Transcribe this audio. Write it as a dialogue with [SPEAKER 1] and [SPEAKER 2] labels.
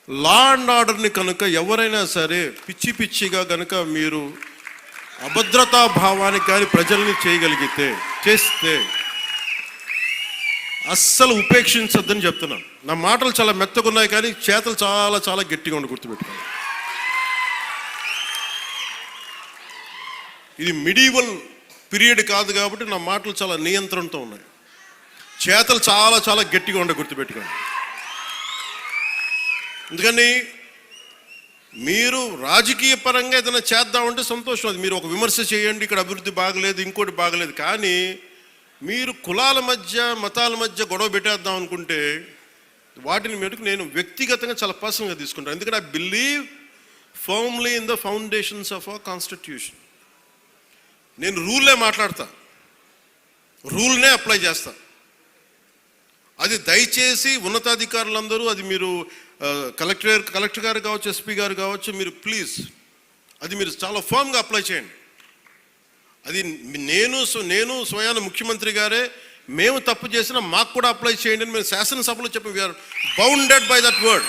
[SPEAKER 1] Law and ఆర్డర్ని కనుక ఎవరైనా సరే పిచ్చి పిచ్చిగా కనుక మీరు అభద్రతా భావానికి కానీ ప్రజల్ని చేస్తే అస్సలు ఉపేక్షించొద్దని చెప్తున్నాను. నా మాటలు చాలా మెత్తగా ఉన్నాయి కానీ చేతలు చాలా చాలా గట్టిగా ఉండి గుర్తుపెట్టుకోండి. ఇది మిడీవల్ పీరియడ్ కాదు కాబట్టి నా మాటలు చాలా నియంత్రణతో ఉన్నాయి. చేతలు చాలా చాలా గట్టిగా ఉండే గుర్తుపెట్టుకోండి. ఎందుకని మీరు రాజకీయ పరంగా ఏదైనా చేద్దామంటే సంతోషం, అది మీరు ఒక విమర్శ చేయండి, ఇక్కడ అభివృద్ధి బాగలేదు ఇంకోటి బాగలేదు, కానీ మీరు కులాల మధ్య మతాల మధ్య గొడవ పెట్టేద్దాం అనుకుంటే వాటిని మెరుగు నేను వ్యక్తిగతంగా చాలా పర్సనల్గా తీసుకుంటాను. ఎందుకంటే I believe firmly in the foundations of our constitution. నేను రూల్లే మాట్లాడతా, రూల్నే అప్లై చేస్తా. అది దయచేసి ఉన్నతాధికారులందరూ, అది మీరు కలెక్టర్ గారు కావచ్చు, ఎస్పీ గారు కావచ్చు, మీరు ప్లీజ్ అది మీరు చాలా ఫర్మ్గా అప్లై చేయండి. అది నేను స్వయాన ముఖ్యమంత్రి గారే మేము తప్పు చేసినా మాకు కూడా అప్లై చేయండి అని మేము శాసనసభలో చెప్పి we are bounded by that word.